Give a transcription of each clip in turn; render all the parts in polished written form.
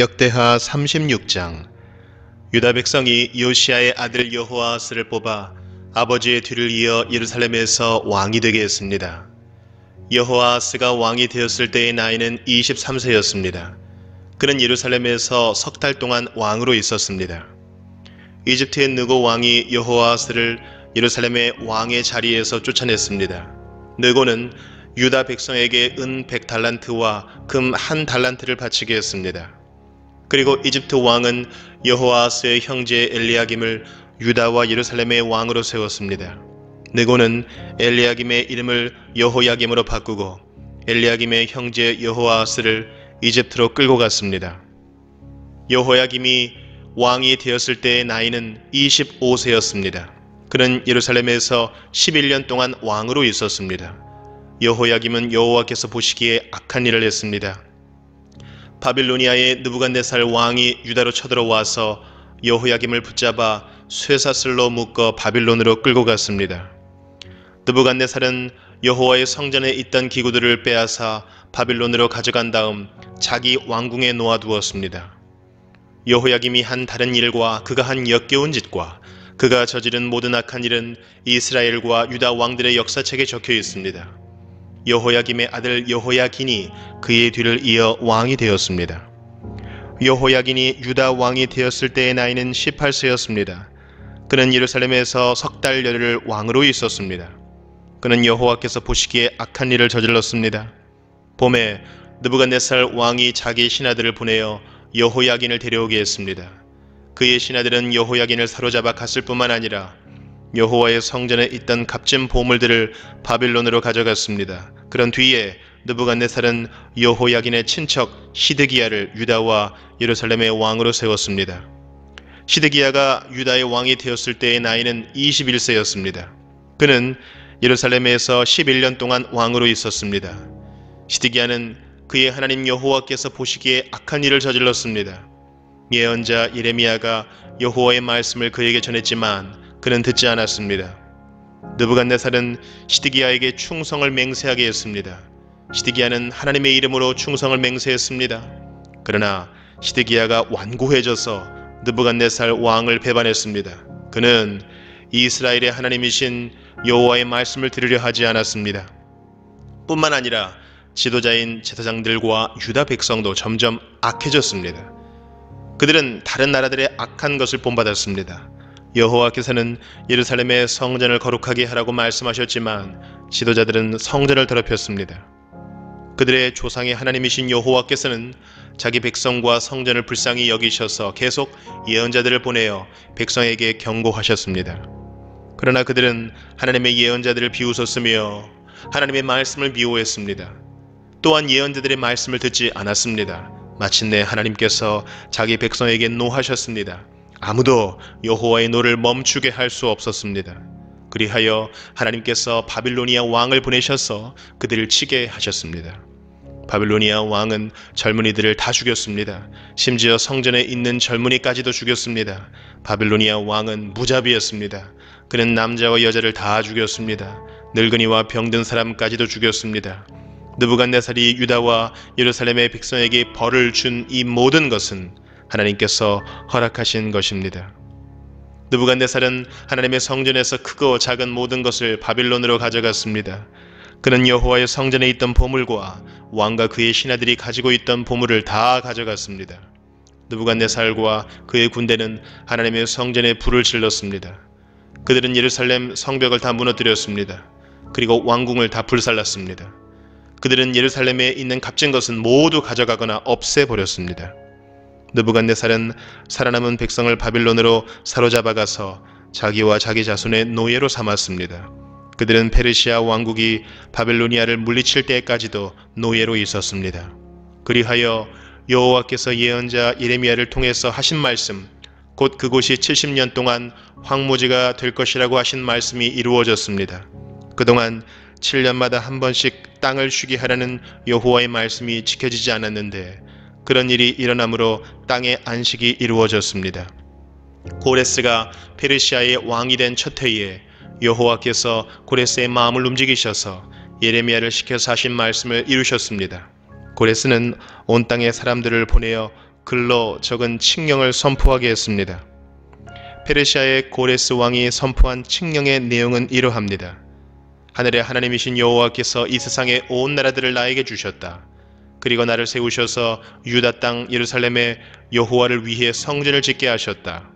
역대하 36장. 유다 백성이 요시야의 아들 여호아스를 뽑아 아버지의 뒤를 이어 예루살렘에서 왕이 되게 했습니다. 여호아스가 왕이 되었을 때의 나이는 23세였습니다. 그는 예루살렘에서 석 달 동안 왕으로 있었습니다. 이집트의 느고 왕이 여호아스를 예루살렘의 왕의 자리에서 쫓아냈습니다. 느고는 유다 백성에게 은 100달란트와 금 1달란트를 바치게 했습니다. 그리고 이집트 왕은 여호아스의 형제 엘리야김을 유다와 예루살렘의 왕으로 세웠습니다. 느고는 엘리야김의 이름을 여호야김으로 바꾸고 엘리야김의 형제 여호아스를 이집트로 끌고 갔습니다. 여호야김이 왕이 되었을 때의 나이는 25세였습니다. 그는 예루살렘에서 11년 동안 왕으로 있었습니다. 여호야김은 여호와께서 보시기에 악한 일을 했습니다. 바빌로니아의 느부갓네살 왕이 유다로 쳐들어와서 여호야김을 붙잡아 쇠사슬로 묶어 바빌론으로 끌고 갔습니다. 느부갓네살은 여호와의 성전에 있던 기구들을 빼앗아 바빌론으로 가져간 다음 자기 왕궁에 놓아두었습니다. 여호야김이 한 다른 일과 그가 한 역겨운 짓과 그가 저지른 모든 악한 일은 이스라엘과 유다 왕들의 역사책에 적혀 있습니다. 여호야김의 아들 여호야긴이 그의 뒤를 이어 왕이 되었습니다. 여호야긴이 유다 왕이 되었을 때의 나이는 18세였습니다. 그는 예루살렘에서 석 달여를 왕으로 있었습니다. 그는 여호와께서 보시기에 악한 일을 저질렀습니다. 봄에 느부갓네살 왕이 자기 신하들을 보내어 여호야긴을 데려오게 했습니다. 그의 신하들은 여호야긴을 사로잡아 갔을 뿐만 아니라 여호와의 성전에 있던 값진 보물들을 바빌론으로 가져갔습니다. 그런 뒤에 느부갓네살은 여호야긴의 친척 시드기야를 유다와 예루살렘의 왕으로 세웠습니다. 시드기야가 유다의 왕이 되었을 때의 나이는 21세였습니다. 그는 예루살렘에서 11년 동안 왕으로 있었습니다. 시드기야는 그의 하나님 여호와께서 보시기에 악한 일을 저질렀습니다. 예언자 예레미야가 여호와의 말씀을 그에게 전했지만 그는 듣지 않았습니다. 느부갓네살은 시드기야에게 충성을 맹세하게 했습니다. 시드기야는 하나님의 이름으로 충성을 맹세했습니다. 그러나 시드기야가 완고해져서 느부갓네살 왕을 배반했습니다. 그는 이스라엘의 하나님이신 여호와의 말씀을 들으려 하지 않았습니다. 뿐만 아니라 지도자인 제사장들과 유다 백성도 점점 악해졌습니다. 그들은 다른 나라들의 악한 것을 본받았습니다. 여호와께서는 예루살렘의 성전을 거룩하게 하라고 말씀하셨지만 지도자들은 성전을 더럽혔습니다. 그들의 조상의 하나님이신 여호와께서는 자기 백성과 성전을 불쌍히 여기셔서 계속 예언자들을 보내어 백성에게 경고하셨습니다. 그러나 그들은 하나님의 예언자들을 비웃었으며 하나님의 말씀을 미워했습니다. 또한 예언자들의 말씀을 듣지 않았습니다. 마침내 하나님께서 자기 백성에게 노하셨습니다. 아무도 여호와의 노를 멈추게 할 수 없었습니다. 그리하여 하나님께서 바빌로니아 왕을 보내셔서 그들을 치게 하셨습니다. 바빌로니아 왕은 젊은이들을 다 죽였습니다. 심지어 성전에 있는 젊은이까지도 죽였습니다. 바빌로니아 왕은 무자비였습니다. 그는 남자와 여자를 다 죽였습니다. 늙은이와 병든 사람까지도 죽였습니다. 느부갓네살이 유다와 예루살렘의 백성에게 벌을 준 이 모든 것은 하나님께서 허락하신 것입니다. 느부갓네살은 하나님의 성전에서 크고 작은 모든 것을 바빌론으로 가져갔습니다. 그는 여호와의 성전에 있던 보물과 왕과 그의 신하들이 가지고 있던 보물을 다 가져갔습니다. 느부갓네살과 그의 군대는 하나님의 성전에 불을 질렀습니다. 그들은 예루살렘 성벽을 다 무너뜨렸습니다. 그리고 왕궁을 다 불살랐습니다. 그들은 예루살렘에 있는 값진 것은 모두 가져가거나 없애버렸습니다. 느부갓네살은 살아남은 백성을 바빌론으로 사로잡아가서 자기와 자기 자손의 노예로 삼았습니다. 그들은 페르시아 왕국이 바빌로니아를 물리칠 때까지도 노예로 있었습니다. 그리하여 여호와께서 예언자 예레미야를 통해서 하신 말씀, 곧 그곳이 70년 동안 황무지가 될 것이라고 하신 말씀이 이루어졌습니다. 그동안 7년마다 한 번씩 땅을 쉬게 하라는 여호와의 말씀이 지켜지지 않았는데 그런 일이 일어나므로 땅의 안식이 이루어졌습니다. 고레스가 페르시아의 왕이 된 첫 해에 여호와께서 고레스의 마음을 움직이셔서 예레미야를 시켜서 하신 말씀을 이루셨습니다. 고레스는 온 땅의 사람들을 보내어 글로 적은 칙령을 선포하게 했습니다. 페르시아의 고레스 왕이 선포한 칙령의 내용은 이러합니다. 하늘의 하나님이신 여호와께서 이 세상의 온 나라들을 나에게 주셨다. 그리고 나를 세우셔서 유다 땅 예루살렘에 여호와를 위해 성전을 짓게 하셨다.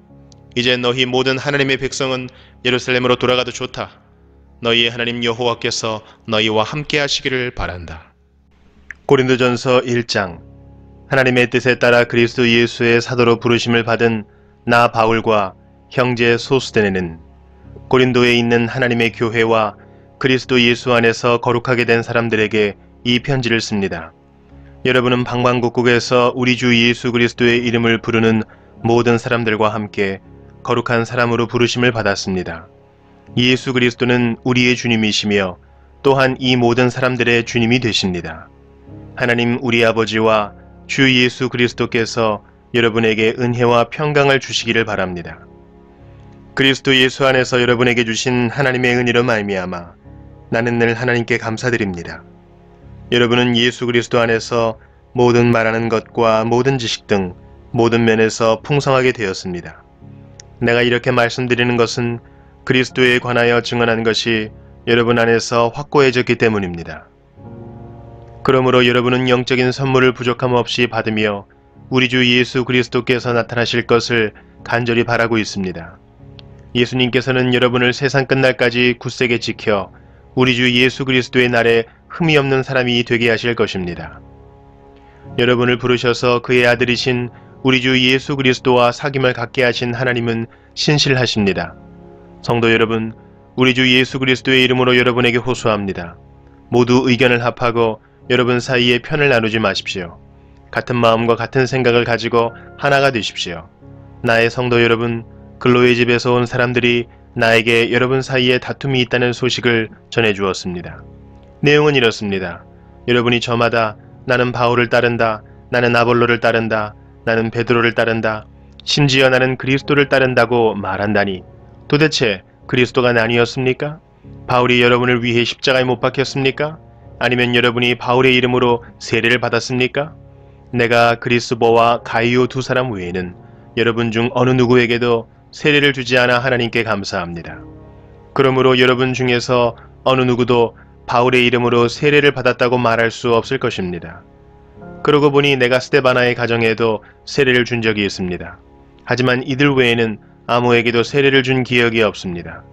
이제 너희 모든 하나님의 백성은 예루살렘으로 돌아가도 좋다. 너희의 하나님 여호와께서 너희와 함께 하시기를 바란다. 고린도전서 1장. 하나님의 뜻에 따라 그리스도 예수의 사도로 부르심을 받은 나 바울과 형제 소스데네는 고린도에 있는 하나님의 교회와 그리스도 예수 안에서 거룩하게 된 사람들에게 이 편지를 씁니다. 여러분은 방방곡곡에서 우리 주 예수 그리스도의 이름을 부르는 모든 사람들과 함께 거룩한 사람으로 부르심을 받았습니다. 예수 그리스도는 우리의 주님이시며 또한 이 모든 사람들의 주님이 되십니다. 하나님 우리 아버지와 주 예수 그리스도께서 여러분에게 은혜와 평강을 주시기를 바랍니다. 그리스도 예수 안에서 여러분에게 주신 하나님의 은혜로 말미암아 나는 늘 하나님께 감사드립니다. 여러분은 예수 그리스도 안에서 모든 말하는 것과 모든 지식 등 모든 면에서 풍성하게 되었습니다. 내가 이렇게 말씀드리는 것은 그리스도에 관하여 증언한 것이 여러분 안에서 확고해졌기 때문입니다. 그러므로 여러분은 영적인 선물을 부족함 없이 받으며 우리 주 예수 그리스도께서 나타나실 것을 간절히 바라고 있습니다. 예수님께서는 여러분을 세상 끝날까지 굳세게 지켜 우리 주 예수 그리스도의 날에 흠이 없는 사람이 되게 하실 것입니다. 여러분을 부르셔서 그의 아들이신 우리 주 예수 그리스도와 사귐을 갖게 하신 하나님은 신실하십니다. 성도 여러분, 우리 주 예수 그리스도의 이름으로 여러분에게 호소합니다. 모두 의견을 합하고 여러분 사이에 편을 나누지 마십시오. 같은 마음과 같은 생각을 가지고 하나가 되십시오. 나의 성도 여러분, 글로의 집에서 온 사람들이 나에게 여러분 사이에 다툼이 있다는 소식을 전해주었습니다. 내용은 이렇습니다. 여러분이 저마다 나는 바울을 따른다, 나는 아볼로를 따른다, 나는 베드로를 따른다, 심지어 나는 그리스도를 따른다고 말한다니 도대체 그리스도가 아니었습니까? 바울이 여러분을 위해 십자가에 못 박혔습니까? 아니면 여러분이 바울의 이름으로 세례를 받았습니까? 내가 그리스보와 가이오 두 사람 외에는 여러분 중 어느 누구에게도 세례를 주지 않아 하나님께 감사합니다. 그러므로 여러분 중에서 어느 누구도 바울의 이름으로 세례를 받았다고 말할 수 없을 것입니다. 그러고 보니 내가 스데바나의 가정에도 세례를 준 적이 있습니다. 하지만 이들 외에는 아무에게도 세례를 준 기억이 없습니다.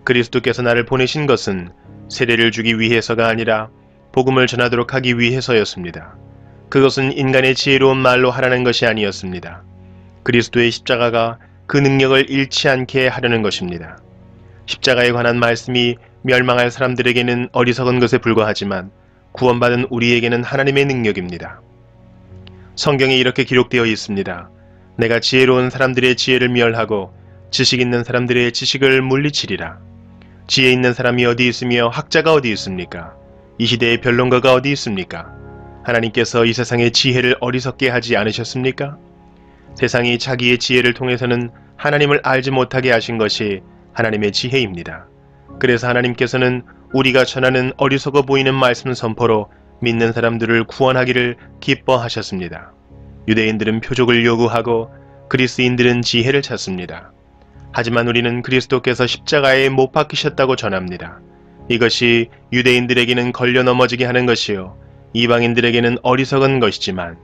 그리스도께서 나를 보내신 것은 세례를 주기 위해서가 아니라 복음을 전하도록 하기 위해서였습니다. 그것은 인간의 지혜로운 말로 하라는 것이 아니었습니다. 그리스도의 십자가가 그 능력을 잃지 않게 하려는 것입니다. 십자가에 관한 말씀이 멸망할 사람들에게는 어리석은 것에 불과하지만 구원받은 우리에게는 하나님의 능력입니다. 성경에 이렇게 기록되어 있습니다. 내가 지혜로운 사람들의 지혜를 멸하고 지식 있는 사람들의 지식을 물리치리라. 지혜 있는 사람이 어디 있으며 학자가 어디 있습니까? 이 시대의 변론가가 어디 있습니까? 하나님께서 이 세상의 지혜를 어리석게 하지 않으셨습니까? 세상이 자기의 지혜를 통해서는 하나님을 알지 못하게 하신 것이 하나님의 지혜입니다. 그래서 하나님께서는 우리가 전하는 어리석어 보이는 말씀 선포로 믿는 사람들을 구원하기를 기뻐하셨습니다. 유대인들은 표적을 요구하고 그리스인들은 지혜를 찾습니다. 하지만 우리는 그리스도께서 십자가에 못 박히셨다고 전합니다. 이것이 유대인들에게는 걸려 넘어지게 하는 것이요 이방인들에게는 어리석은 것이지만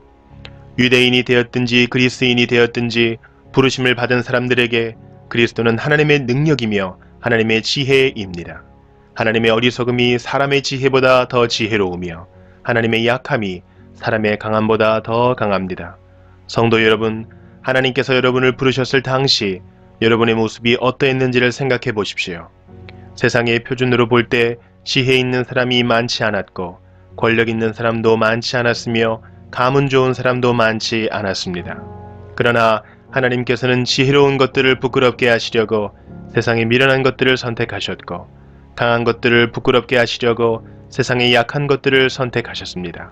유대인이 되었든지 그리스인이 되었든지 부르심을 받은 사람들에게 그리스도는 하나님의 능력이며 하나님의 지혜입니다. 하나님의 어리석음이 사람의 지혜보다 더 지혜로우며 하나님의 약함이 사람의 강함보다 더 강합니다. 성도 여러분, 하나님께서 여러분을 부르셨을 당시 여러분의 모습이 어떠했는지를 생각해 보십시오. 세상의 표준으로 볼 때 지혜 있는 사람이 많지 않았고 권력 있는 사람도 많지 않았으며 가문 좋은 사람도 많지 않았습니다. 그러나 하나님께서는 지혜로운 것들을 부끄럽게 하시려고 세상에 미련한 것들을 선택하셨고 강한 것들을 부끄럽게 하시려고 세상의 약한 것들을 선택하셨습니다.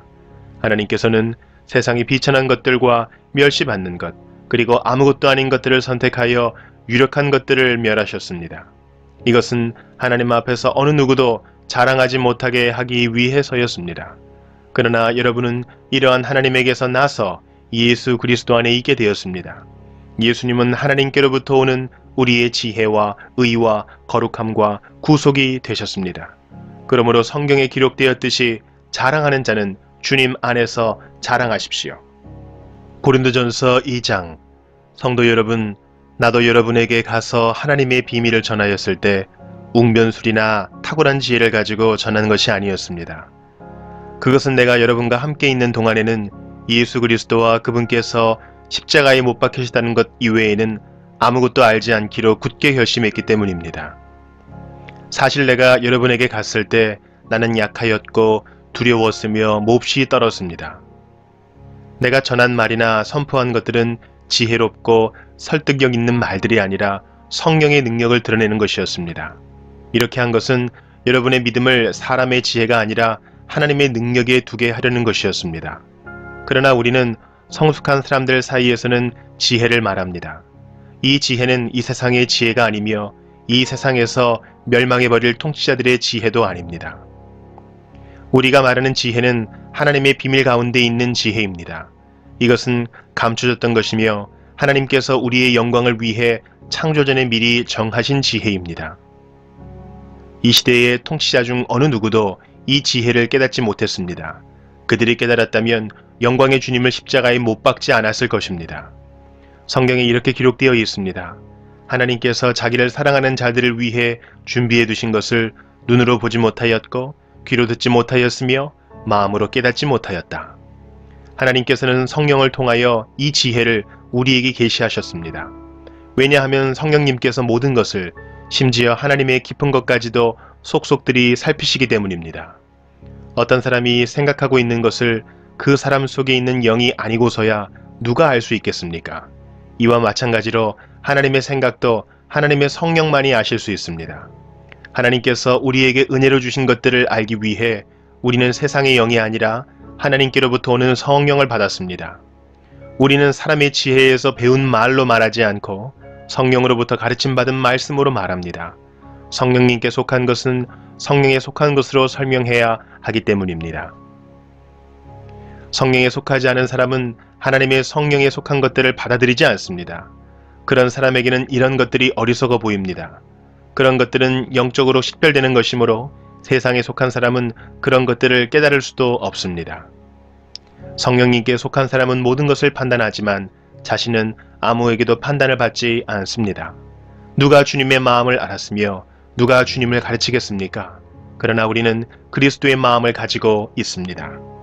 하나님께서는 세상이 비천한 것들과 멸시받는 것 그리고 아무것도 아닌 것들을 선택하여 유력한 것들을 멸하셨습니다. 이것은 하나님 앞에서 어느 누구도 자랑하지 못하게 하기 위해서였습니다. 그러나 여러분은 이러한 하나님에게서 나서 예수 그리스도 안에 있게 되었습니다. 예수님은 하나님께로부터 오는 우리의 지혜와 의와 거룩함과 구속이 되셨습니다. 그러므로 성경에 기록되었듯이 자랑하는 자는 주님 안에서 자랑하십시오. 고린도전서 2장. 성도 여러분, 나도 여러분에게 가서 하나님의 비밀을 전하였을 때 웅변술이나 탁월한 지혜를 가지고 전한 것이 아니었습니다. 그것은 내가 여러분과 함께 있는 동안에는 예수 그리스도와 그분께서 십자가에 못 박히시다는 것 이외에는 아무것도 알지 않기로 굳게 결심했기 때문입니다. 사실 내가 여러분에게 갔을 때 나는 약하였고 두려웠으며 몹시 떨었습니다. 내가 전한 말이나 선포한 것들은 지혜롭고 설득력 있는 말들이 아니라 성령의 능력을 드러내는 것이었습니다. 이렇게 한 것은 여러분의 믿음을 사람의 지혜가 아니라 하나님의 능력에 두게 하려는 것이었습니다. 그러나 우리는 성숙한 사람들 사이에서는 지혜를 말합니다. 이 지혜는 이 세상의 지혜가 아니며 이 세상에서 멸망해버릴 통치자들의 지혜도 아닙니다. 우리가 말하는 지혜는 하나님의 비밀 가운데 있는 지혜입니다. 이것은 감춰졌던 것이며 하나님께서 우리의 영광을 위해 창조전에 미리 정하신 지혜입니다. 이 시대의 통치자 중 어느 누구도 이 지혜를 깨닫지 못했습니다. 그들이 깨달았다면 영광의 주님을 십자가에 못 박지 않았을 것입니다. 성경에 이렇게 기록되어 있습니다. 하나님께서 자기를 사랑하는 자들을 위해 준비해 두신 것을 눈으로 보지 못하였고 귀로 듣지 못하였으며 마음으로 깨닫지 못하였다. 하나님께서는 성령을 통하여 이 지혜를 우리에게 계시하셨습니다. 왜냐하면 성령님께서 모든 것을 심지어 하나님의 깊은 것까지도 속속들이 살피시기 때문입니다. 어떤 사람이 생각하고 있는 것을 그 사람 속에 있는 영이 아니고서야 누가 알 수 있겠습니까? 이와 마찬가지로 하나님의 생각도 하나님의 성령만이 아실 수 있습니다. 하나님께서 우리에게 은혜로 주신 것들을 알기 위해 우리는 세상의 영이 아니라 하나님께로부터 오는 성령을 받았습니다. 우리는 사람의 지혜에서 배운 말로 말하지 않고 성령으로부터 가르침받은 말씀으로 말합니다. 성령님께 속한 것은 성령에 속한 것으로 설명해야 하기 때문입니다. 성령에 속하지 않은 사람은 하나님의 성령에 속한 것들을 받아들이지 않습니다. 그런 사람에게는 이런 것들이 어리석어 보입니다. 그런 것들은 영적으로 식별되는 것이므로 세상에 속한 사람은 그런 것들을 깨달을 수도 없습니다. 성령님께 속한 사람은 모든 것을 판단하지만 자신은 아무에게도 판단을 받지 않습니다. 누가 주님의 마음을 알았으며 누가 주님을 가르치겠습니까? 그러나 우리는 그리스도의 마음을 가지고 있습니다.